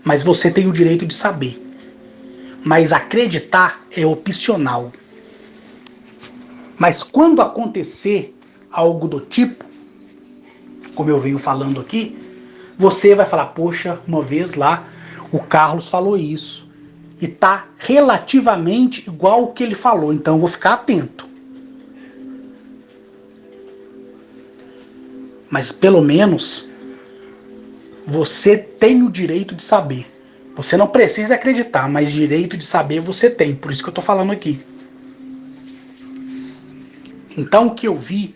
Mas você tem o direito de saber. Mas acreditar é opcional. Mas quando acontecer algo do tipo, como eu venho falando aqui, você vai falar, poxa, uma vez lá o Carlos falou isso. E tá relativamente igual o que ele falou, então eu vou ficar atento. Mas pelo menos você tem o direito de saber. Você não precisa acreditar, mas direito de saber você tem. Por isso que eu tô falando aqui. Então o que eu vi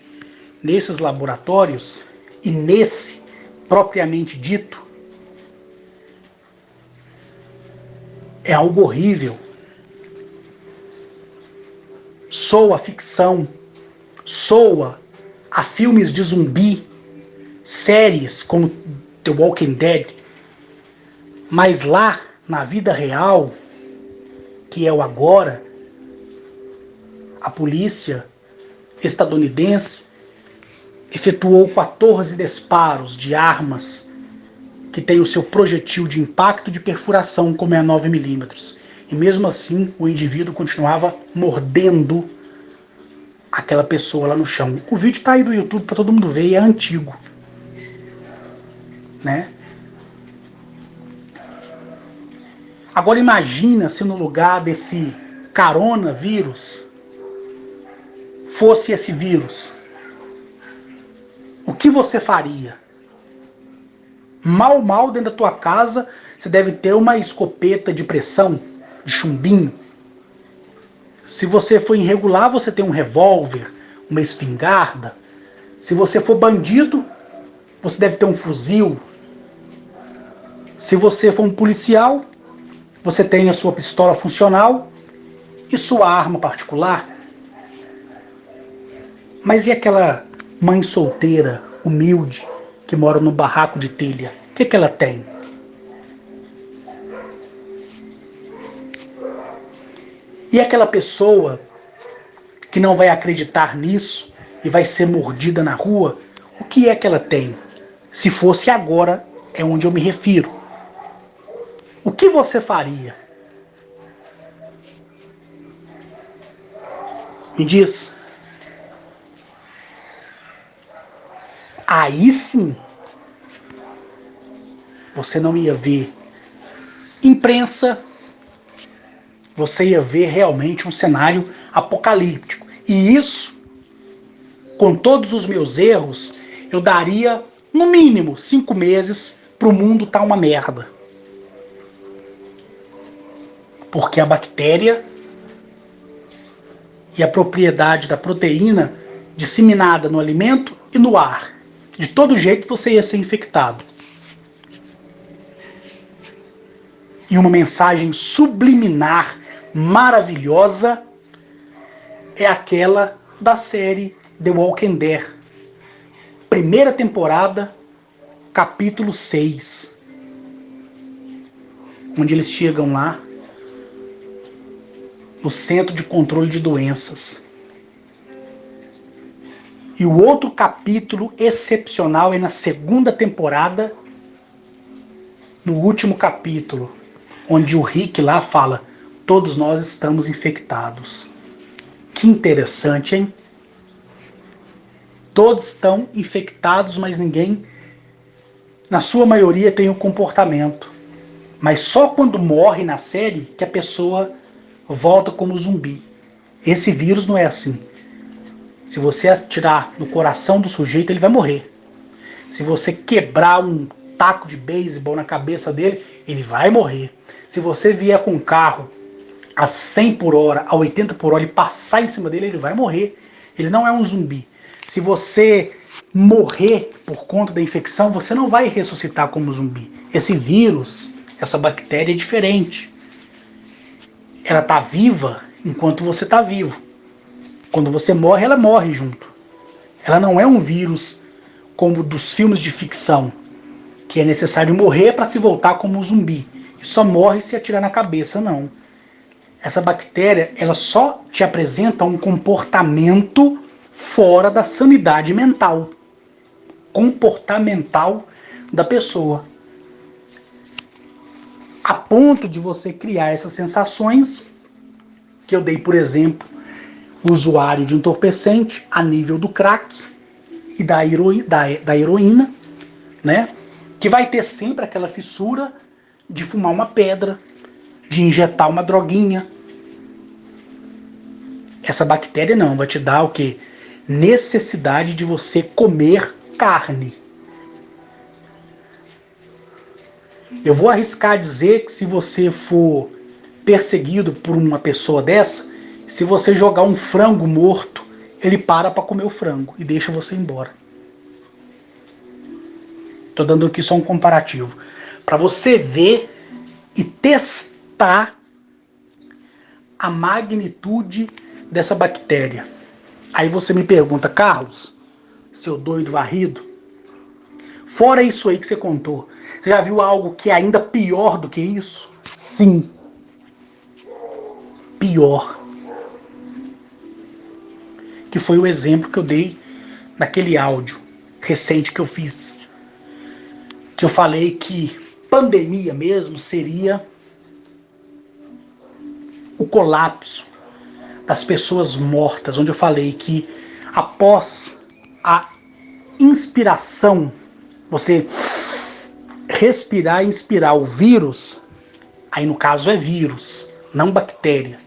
nesses laboratórios e nesse propriamente dito é algo horrível. Soa ficção, soa a filmes de zumbi, séries como The Walking Dead, mas lá na vida real, que é o agora, a polícia estadunidense efetuou 14 disparos de armas que tem o seu projetil de impacto de perfuração como é a 9mm. E mesmo assim o indivíduo continuava mordendo aquela pessoa lá no chão. O vídeo está aí do YouTube para todo mundo ver e é antigo, né? Agora imagina se no lugar desse coronavírus fosse esse vírus. O que você faria? Mal dentro da tua casa você deve ter uma escopeta de pressão, de chumbinho. Se você for irregular, você tem um revólver, uma espingarda. Se você for bandido, você deve ter um fuzil. Se você for um policial, você tem a sua pistola funcional e sua arma particular. Mas e aquela mãe solteira, humilde, que mora no barraco de telha? O que ela tem? E aquela pessoa que não vai acreditar nisso e vai ser mordida na rua, o que é que ela tem? Se fosse agora, é onde eu me refiro. O que você faria? Me diz. Aí sim, você não ia ver imprensa, você ia ver realmente um cenário apocalíptico. E isso, com todos os meus erros, eu daria no mínimo 5 meses para o mundo estar uma merda. Porque a bactéria e a propriedade da proteína disseminada no alimento e no ar. De todo jeito você ia ser infectado. E uma mensagem subliminar maravilhosa é aquela da série The Walking Dead. Primeira temporada, capítulo 6. Onde eles chegam lá no Centro de Controle de Doenças. E o outro capítulo excepcional é na segunda temporada, no último capítulo, onde o Rick lá fala, todos nós estamos infectados. Que interessante, hein? Todos estão infectados, mas ninguém, na sua maioria, tem o comportamento. Mas só quando morre na série que a pessoa volta como zumbi. Esse vírus não é assim. Se você atirar no coração do sujeito, ele vai morrer. Se você quebrar um taco de beisebol na cabeça dele, ele vai morrer. Se você vier com um carro a 100 por hora, a 80 por hora e passar em cima dele, ele vai morrer. Ele não é um zumbi. Se você morrer por conta da infecção, você não vai ressuscitar como zumbi. Esse vírus, essa bactéria é diferente. Ela está viva enquanto você está vivo. Quando você morre, ela morre junto. Ela não é um vírus como dos filmes de ficção, que é necessário morrer para se voltar como um zumbi. E só morre se atirar na cabeça, não. Essa bactéria, ela só te apresenta um comportamento fora da sanidade mental. Comportamental da pessoa. a ponto de você criar essas sensações, que eu dei, por exemplo, usuário de entorpecente a nível do crack e da heroína, né? Que vai ter sempre aquela fissura de fumar uma pedra, de injetar uma droguinha. Essa bactéria não, vai te dar o quê? Necessidade de você comer carne. Eu vou arriscar dizer que se você for perseguido por uma pessoa dessa, se você jogar um frango morto, ele para comer o frango e deixa você embora. Estou dando aqui só um comparativo. Para você ver e testar a magnitude dessa bactéria. Aí você me pergunta, Carlos, seu doido varrido, fora isso aí que você contou, você já viu algo que é ainda pior do que isso? Sim. Pior. Que foi o exemplo que eu dei naquele áudio recente que eu fiz. Que eu falei que pandemia mesmo seria o colapso das pessoas mortas, onde eu falei que após a inspiração, você respirar e inspirar o vírus, aí no caso é vírus, não bactéria,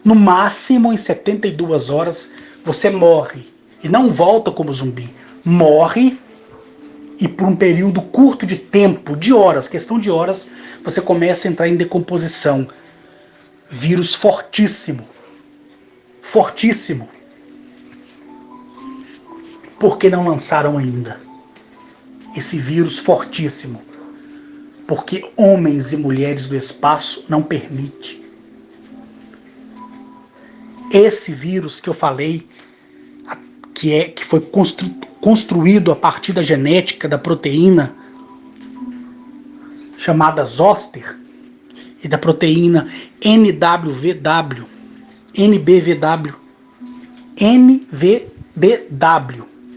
no máximo em 72 horas você morre e não volta como zumbi, morre e por um período curto de tempo, de horas, questão de horas, você começa a entrar em decomposição. Vírus fortíssimo. Fortíssimo. Por que não lançaram ainda esse vírus fortíssimo? Porque homens e mulheres do espaço não permitem. Esse vírus que eu falei, que foi construído a partir da genética da proteína chamada zoster e da proteína NBVW,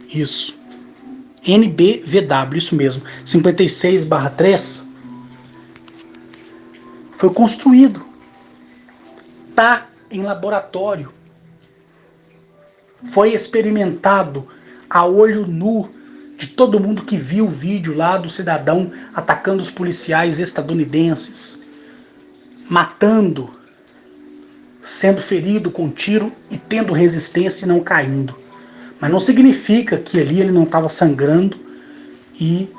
isso, NBVW, isso mesmo, 56/3, foi construído, tá em laboratório, foi experimentado a olho nu de todo mundo que viu o vídeo lá do cidadão atacando os policiais estadunidenses, matando, sendo ferido com tiro e tendo resistência e não caindo. Mas não significa que ali ele não estava sangrando e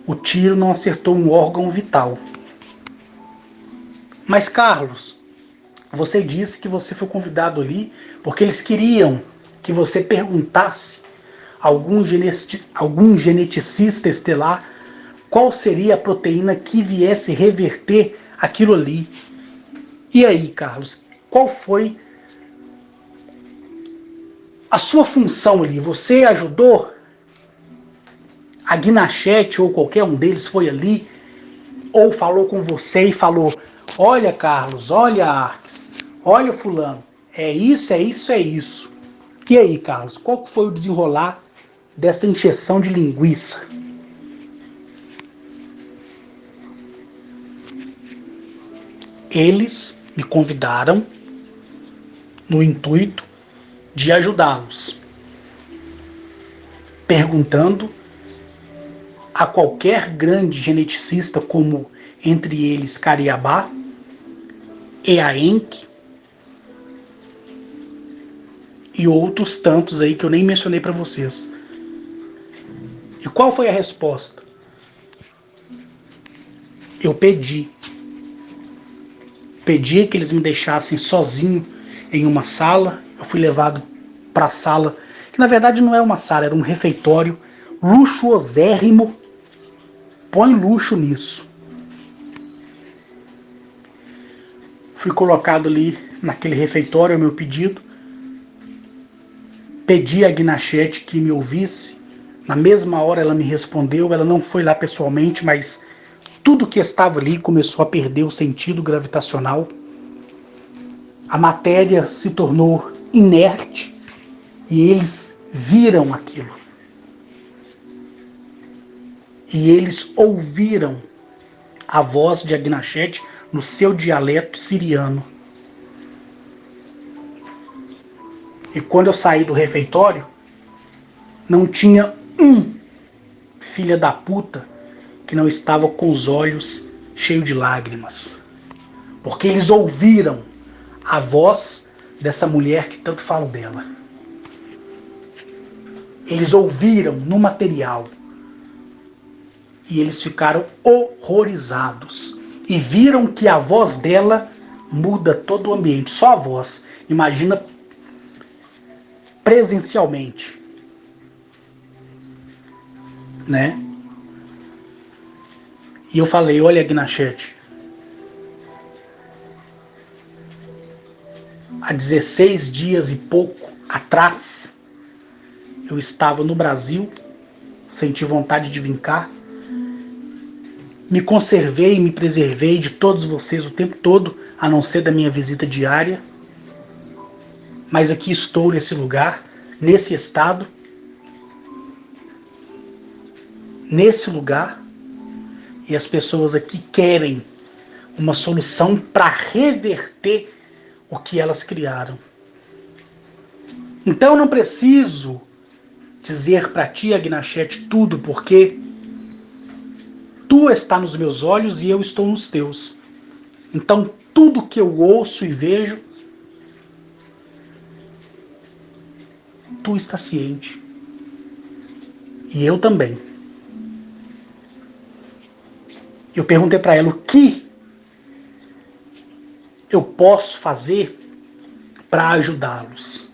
o tiro não acertou um órgão vital. Mas, Carlos, você disse que você foi convidado ali porque eles queriam que você perguntasse a algum geneticista estelar qual seria a proteína que viesse reverter aquilo ali. E aí, Carlos, qual foi a sua função ali? Você ajudou? A Guinachete ou qualquer um deles foi ali? Ou falou com você e falou: olha, Carlos, olha, Arques, olha, fulano, é isso, é isso, é isso. E aí, Carlos, qual foi o desenrolar dessa encheção de linguiça? Eles me convidaram no intuito de ajudá-los, perguntando a qualquer grande geneticista, como entre eles Cariabá, Eaenck e outros tantos aí que eu nem mencionei para vocês. E qual foi a resposta? Eu pedi que eles me deixassem sozinho em uma sala. Eu fui levado para a sala, que na verdade não era uma sala, era um refeitório luxuosérrimo. Põe luxo nisso. Fui colocado ali naquele refeitório, ao meu pedido. Pedi a Guinachete que me ouvisse. Na mesma hora ela me respondeu. Ela não foi lá pessoalmente, mas tudo que estava ali começou a perder o sentido gravitacional. A matéria se tornou inerte e eles viram aquilo. E eles ouviram a voz de Agnachete no seu dialeto siriano. E quando eu saí do refeitório, não tinha um filha da puta que não estava com os olhos cheios de lágrimas. Porque eles ouviram a voz dessa mulher que tanto falo dela. Eles ouviram no material. E eles ficaram horrorizados. E viram que a voz dela muda todo o ambiente. Só a voz. Imagina presencialmente. Né? E eu falei, olha, Agnachete, há 16 dias e pouco atrás, eu estava no Brasil, senti vontade de vir cá, me conservei e me preservei de todos vocês o tempo todo, a não ser da minha visita diária, mas aqui estou nesse lugar, nesse estado, nesse lugar, e as pessoas aqui querem uma solução para reverter o que elas criaram. Então eu não preciso dizer para ti, Agnachete, tudo, porque tu está nos meus olhos e eu estou nos teus. Então tudo que eu ouço e vejo, tu está ciente. E eu também. Eu perguntei para ela o que eu posso fazer para ajudá-los.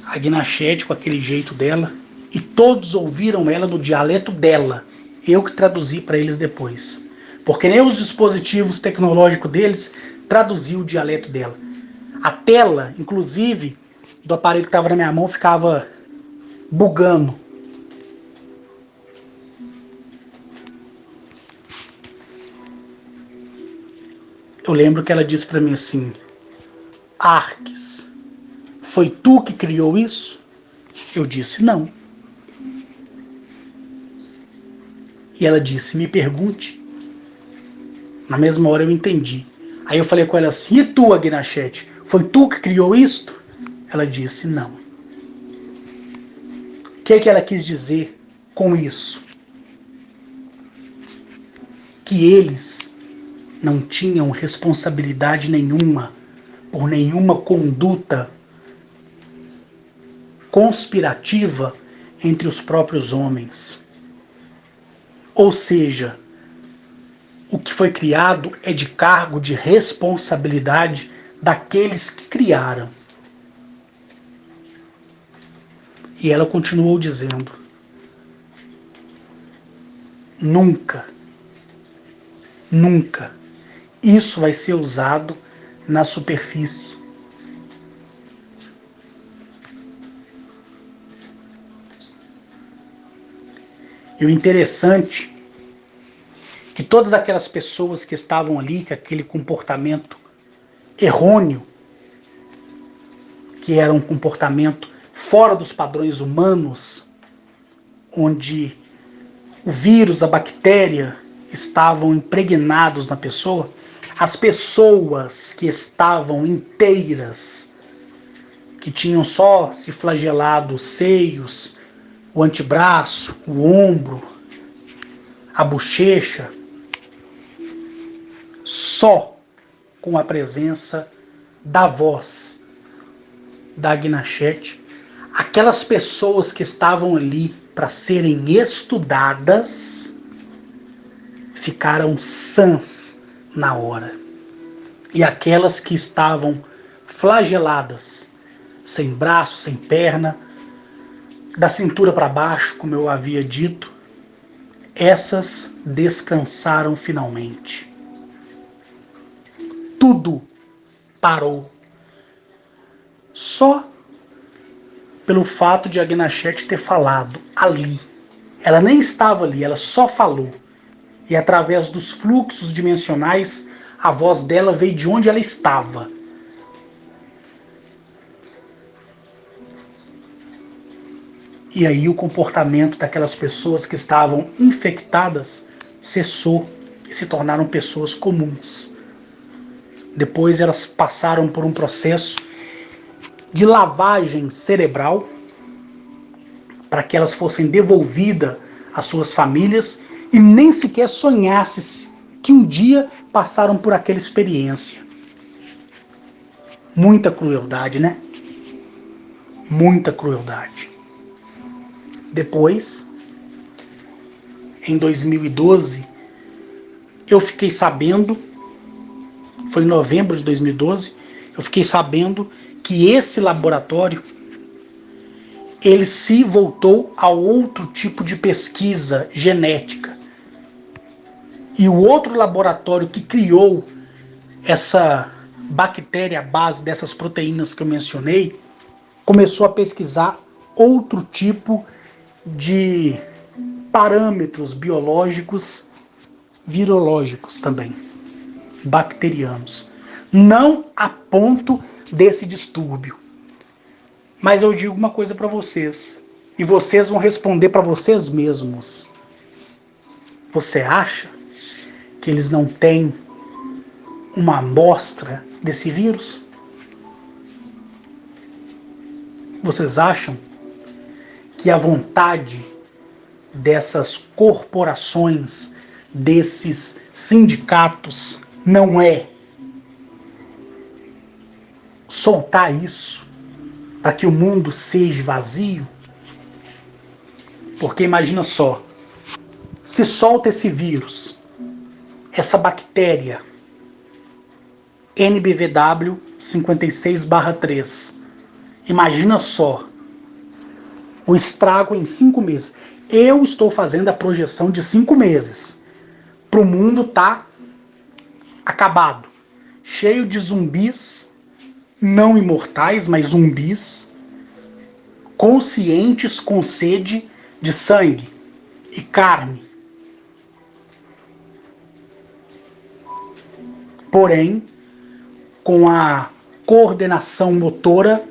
A Agnachete, com aquele jeito dela, e todos ouviram ela no dialeto dela. Eu que traduzi para eles depois. Porque nem os dispositivos tecnológicos deles traduziam o dialeto dela. A tela, inclusive, do aparelho que estava na minha mão ficava bugando. Eu lembro que ela disse para mim assim, Arques, foi tu que criou isso? Eu disse não. E ela disse, me pergunte. Na mesma hora eu entendi. Aí eu falei com ela assim, e tu, Agnachete, foi tu que criou isto? Ela disse, não. O que ela quis dizer com isso? Que eles não tinham responsabilidade nenhuma por nenhuma conduta conspirativa entre os próprios homens. Ou seja, o que foi criado é de cargo de responsabilidade daqueles que criaram. E ela continuou dizendo, nunca, nunca, isso vai ser usado na superfície. E o interessante é que todas aquelas pessoas que estavam ali, com aquele comportamento errôneo, que era um comportamento fora dos padrões humanos, onde o vírus, a bactéria estavam impregnados na pessoa, as pessoas que estavam inteiras, que tinham só se flagelado os seios, o antebraço, o ombro, a bochecha, só com a presença da voz da Agnachete, aquelas pessoas que estavam ali para serem estudadas ficaram sãs na hora. E aquelas que estavam flageladas, sem braço, sem perna, da cintura para baixo, como eu havia dito, essas descansaram finalmente. Tudo parou. Só pelo fato de Agnachete ter falado ali. Ela nem estava ali, ela só falou. E através dos fluxos dimensionais, a voz dela veio de onde ela estava. E aí o comportamento daquelas pessoas que estavam infectadas cessou e se tornaram pessoas comuns. Depois elas passaram por um processo de lavagem cerebral para que elas fossem devolvidas às suas famílias e nem sequer sonhasse que um dia passaram por aquela experiência. Muita crueldade, né? Muita crueldade. Depois, em 2012, eu fiquei sabendo, foi em novembro de 2012, eu fiquei sabendo que esse laboratório ele se voltou a outro tipo de pesquisa genética. E o outro laboratório que criou essa bactéria à base dessas proteínas que eu mencionei começou a pesquisar outro tipo de parâmetros biológicos, virológicos também, bacterianos. Não a ponto desse distúrbio. Mas eu digo uma coisa para vocês, e vocês vão responder para vocês mesmos. Você acha que eles não têm uma amostra desse vírus? Vocês acham que a vontade dessas corporações, desses sindicatos, não é soltar isso para que o mundo seja vazio? Porque imagina só, se solta esse vírus, essa bactéria NBVW 56/3, imagina só o estrago em 5 meses. Eu estou fazendo a projeção de 5 meses para o mundo estar acabado, cheio de zumbis, não imortais, mas zumbis, conscientes com sede de sangue e carne. Porém, com a coordenação motora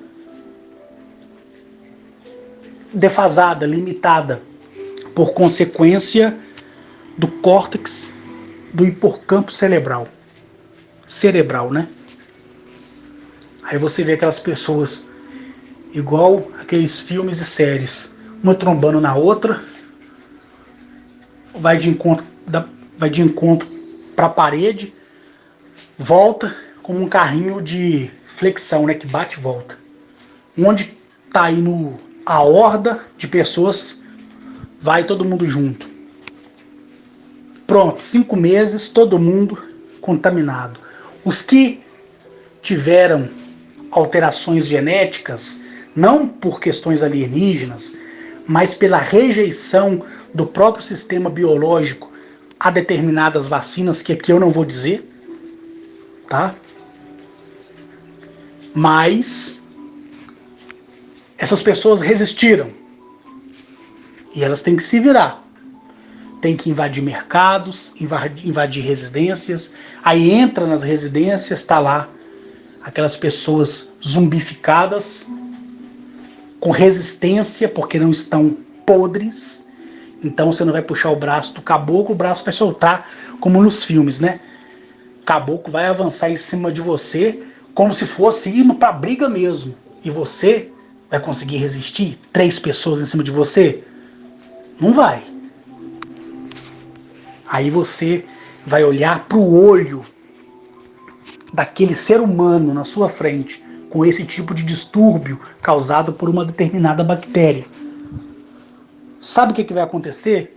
defasada, limitada, por consequência do córtex do hipocampo cerebral. Cerebral, né? Aí você vê aquelas pessoas igual aqueles filmes e séries, uma trombando na outra, vai de encontro para a parede, volta como um carrinho de flexão, né, que bate e volta. Onde tá indo a horda de pessoas, vai todo mundo junto. Pronto, 5 meses, todo mundo contaminado. Os que tiveram alterações genéticas, não por questões alienígenas, mas pela rejeição do próprio sistema biológico a determinadas vacinas, que aqui eu não vou dizer, tá? Mas essas pessoas resistiram. E elas têm que se virar. Tem que invadir mercados, invadir residências. Aí entra nas residências, está lá aquelas pessoas zumbificadas, com resistência, porque não estão podres. Então você não vai puxar o braço do caboclo, o braço vai soltar, como nos filmes, né? O caboclo vai avançar em cima de você, como se fosse indo pra briga mesmo. E você vai conseguir resistir? 3 pessoas em cima de você? Não vai. Aí você vai olhar pro olho daquele ser humano na sua frente, com esse tipo de distúrbio causado por uma determinada bactéria. Sabe o que vai acontecer?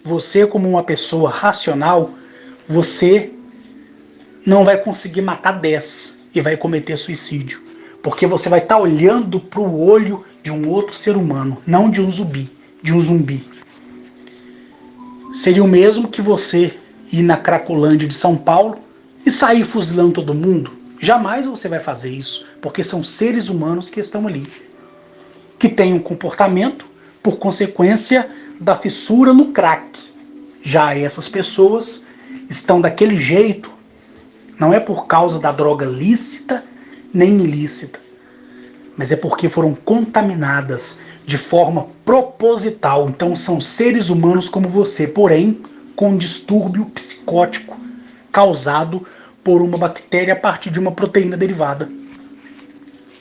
Você, como uma pessoa racional, você não vai conseguir matar 10 e vai cometer suicídio. Porque você vai estar olhando para o olho de um outro ser humano, não de um zumbi. Seria o mesmo que você ir na Cracolândia de São Paulo e sair fuzilando todo mundo. Jamais você vai fazer isso, porque são seres humanos que estão ali, que têm um comportamento por consequência da fissura no crack. Já essas pessoas estão daquele jeito, não é por causa da droga lícita nem ilícita, mas é porque foram contaminadas de forma proposital. Então são seres humanos como você, porém com um distúrbio psicótico causado por uma bactéria a partir de uma proteína derivada.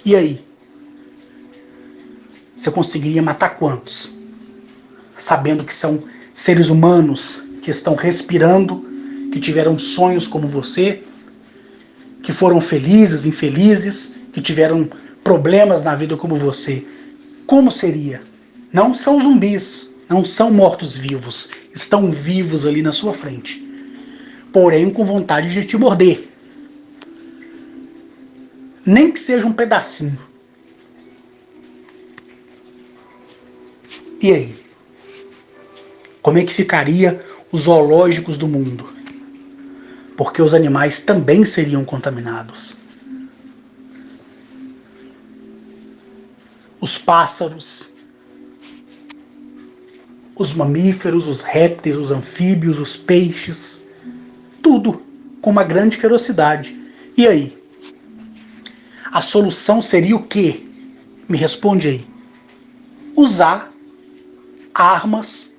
E aí? Você conseguiria matar quantos? Sabendo que são seres humanos que estão respirando, que tiveram sonhos como você, que foram felizes, infelizes, que tiveram problemas na vida como você. Como seria? Não são zumbis, não são mortos-vivos, estão vivos ali na sua frente, porém com vontade de te morder. Nem que seja um pedacinho. E aí? Como é que ficaria os zoológicos do mundo? Porque os animais também seriam contaminados. Os pássaros, os mamíferos, os répteis, os anfíbios, os peixes, tudo com uma grande ferocidade. E aí? A solução seria o quê? Me responde aí. Usar armas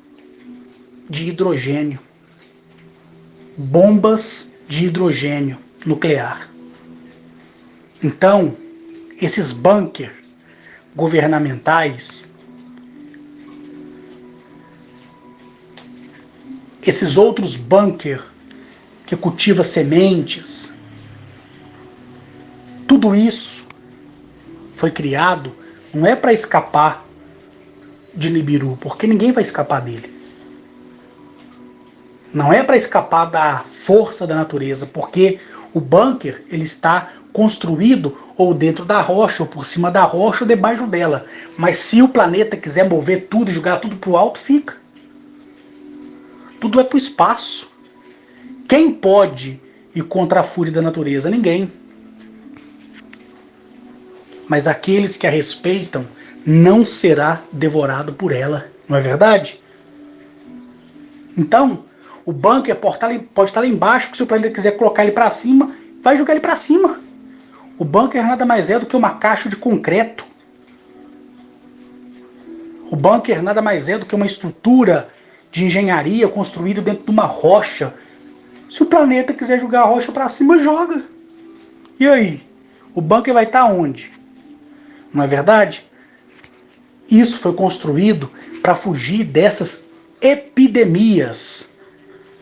de hidrogênio, bombas de hidrogênio nuclear. Então, esses bunkers governamentais, esses outros bunkers que cultivam sementes, tudo isso foi criado não é para escapar de Nibiru, porque ninguém vai escapar dele. Não é para escapar da força da natureza, porque o bunker ele está construído ou dentro da rocha, ou por cima da rocha, ou debaixo dela. Mas se o planeta quiser mover tudo e jogar tudo para o alto, fica. Tudo é para o espaço. Quem pode ir contra a fúria da natureza? Ninguém. Mas aqueles que a respeitam não será devorado por ela. Não é verdade? Então, o bunker pode estar lá embaixo, que se o planeta quiser colocar ele para cima, vai jogar ele para cima. O bunker nada mais é do que uma caixa de concreto. O bunker nada mais é do que uma estrutura de engenharia construída dentro de uma rocha. Se o planeta quiser jogar a rocha para cima, joga. E aí? O bunker vai estar onde? Não é verdade? Isso foi construído para fugir dessas epidemias.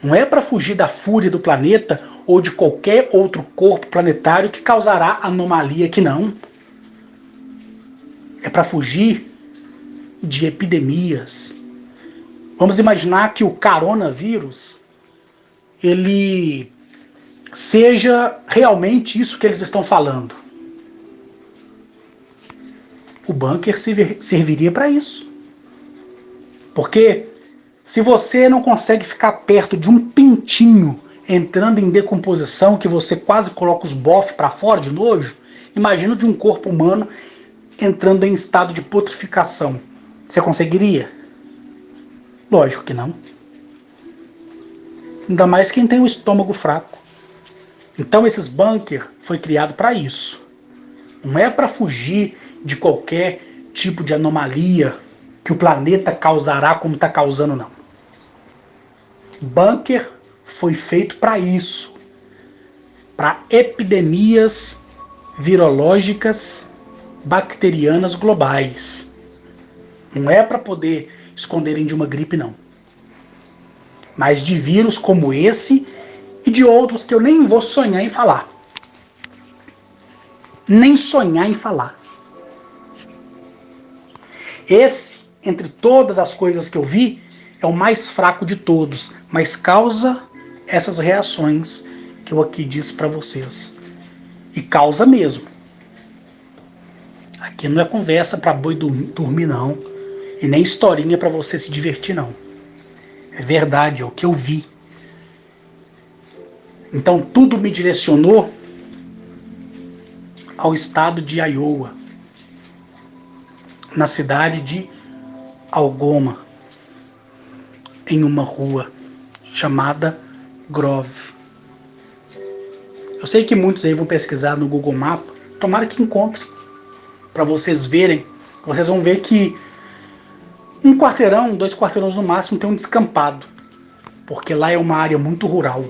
Não é para fugir da fúria do planeta ou de qualquer outro corpo planetário que causará anomalia que não. É para fugir de epidemias. Vamos imaginar que o coronavírus ele seja realmente isso que eles estão falando. O bunker serviria para isso. Porque se você não consegue ficar perto de um pintinho entrando em decomposição, que você quase coloca os bofs para fora de nojo, imagina de um corpo humano entrando em estado de putrificação. Você conseguiria? Lógico que não. Ainda mais quem tem o estômago fraco. Então esses bunker foi criado para isso. Não é para fugir de qualquer tipo de anomalia que o planeta causará como está causando, não. Bunker foi feito para isso. Para epidemias virológicas bacterianas globais. Não é para poder esconderem de uma gripe, não. Mas de vírus como esse e de outros que eu nem vou sonhar em falar. Nem sonhar em falar. Esse, entre todas as coisas que eu vi, é o mais fraco de todos, mas causa essas reações que eu aqui disse para vocês. E causa mesmo. Aqui não é conversa para boi dormir, não. E nem historinha para você se divertir, não. É verdade, é o que eu vi. Então tudo me direcionou ao estado de Iowa, na cidade de Algoma, em uma rua chamada Grove. Eu sei que muitos aí vão pesquisar no Google Maps, tomara que encontrem, para vocês verem. Vocês vão ver que Um quarteirão, 2 quarteirões no máximo, tem um descampado, porque lá é uma área muito rural.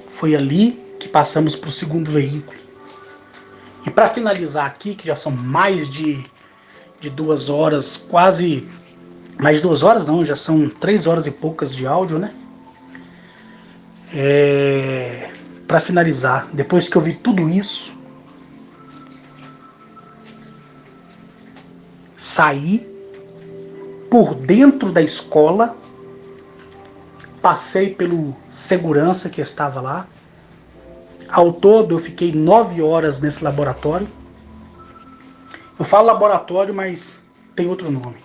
Foi ali que passamos para o segundo veículo. E para finalizar aqui, que já são mais de 2 horas, quase mais de 2 horas não, já são 3 horas e poucas de áudio, né? Para finalizar, depois que eu vi tudo isso, saí por dentro da escola, passei pelo segurança que estava lá. Ao todo eu fiquei 9 horas nesse laboratório. Eu falo laboratório, mas tem outro nome.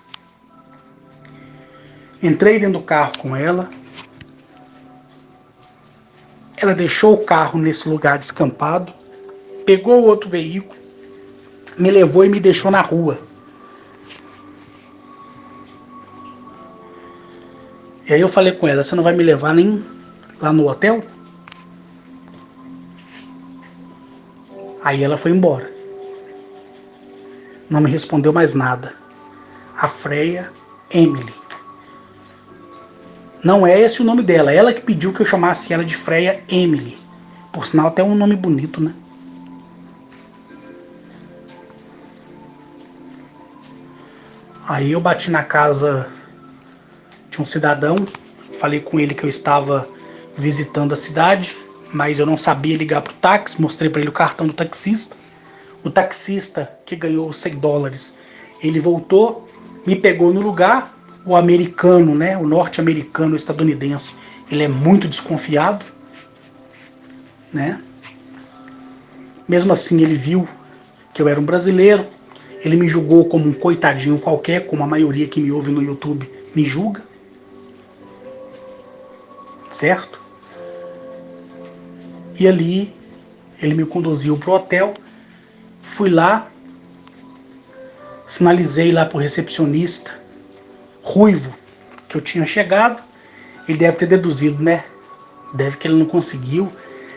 Entrei dentro do carro com ela. Ela deixou o carro nesse lugar descampado, pegou o outro veículo, me levou e me deixou na rua. E aí eu falei com ela, você não vai me levar nem lá no hotel? Aí ela foi embora. Não me respondeu mais nada. A Freia Emily. Não é esse o nome dela, ela que pediu que eu chamasse ela de Freia Emily. Por sinal, até um nome bonito, né? Aí eu bati na casa de um cidadão, falei com ele que eu estava visitando a cidade, mas eu não sabia ligar para o táxi, mostrei para ele o cartão do taxista. O taxista que ganhou os $100, ele voltou, me pegou no lugar. O americano, né, o norte-americano, o estadunidense, ele é muito desconfiado, né? Mesmo assim, ele viu que eu era um brasileiro, ele me julgou como um coitadinho qualquer, como a maioria que me ouve no YouTube me julga, certo? E ali ele me conduziu pro hotel, fui lá, sinalizei lá pro recepcionista, ruivo, que eu tinha chegado. Ele deve ter deduzido, né? Deve que ele não conseguiu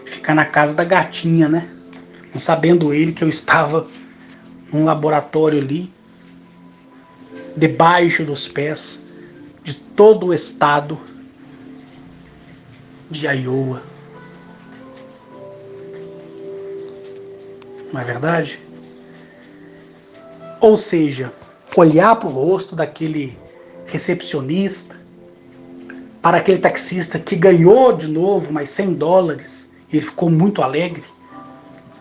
ficar na casa da gatinha, né? Não sabendo ele que eu estava num laboratório ali, debaixo dos pés de todo o estado de Iowa. Não é verdade? Ou seja, olhar para o rosto daquele recepcionista, para aquele taxista que ganhou de novo mais $100, ele ficou muito alegre,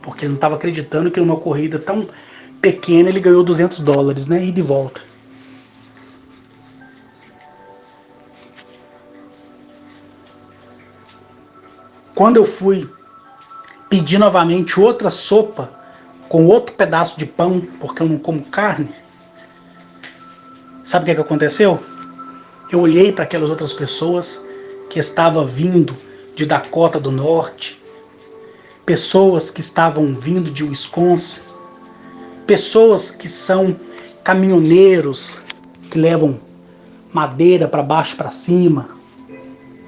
porque ele não estava acreditando que numa corrida tão pequena ele ganhou $200, né? E de volta. Quando eu fui pedir novamente outra sopa com outro pedaço de pão, porque eu não como carne, sabe o que aconteceu? Eu olhei para aquelas outras pessoas que estavam vindo de Dakota do Norte, pessoas que estavam vindo de Wisconsin, pessoas que são caminhoneiros que levam madeira para baixo para cima,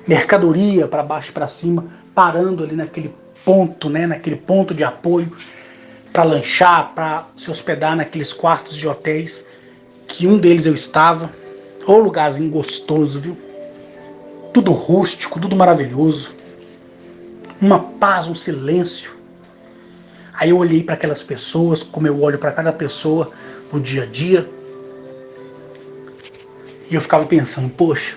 mercadoria para baixo para cima, parando ali naquele ponto, né, naquele ponto de apoio para lanchar, para se hospedar naqueles quartos de hotéis, que um deles eu estava. Ô lugarzinho gostoso, viu? Tudo rústico, tudo maravilhoso. Uma paz, um silêncio. Aí eu olhei para aquelas pessoas, como eu olho para cada pessoa no dia a dia, e eu ficava pensando, poxa,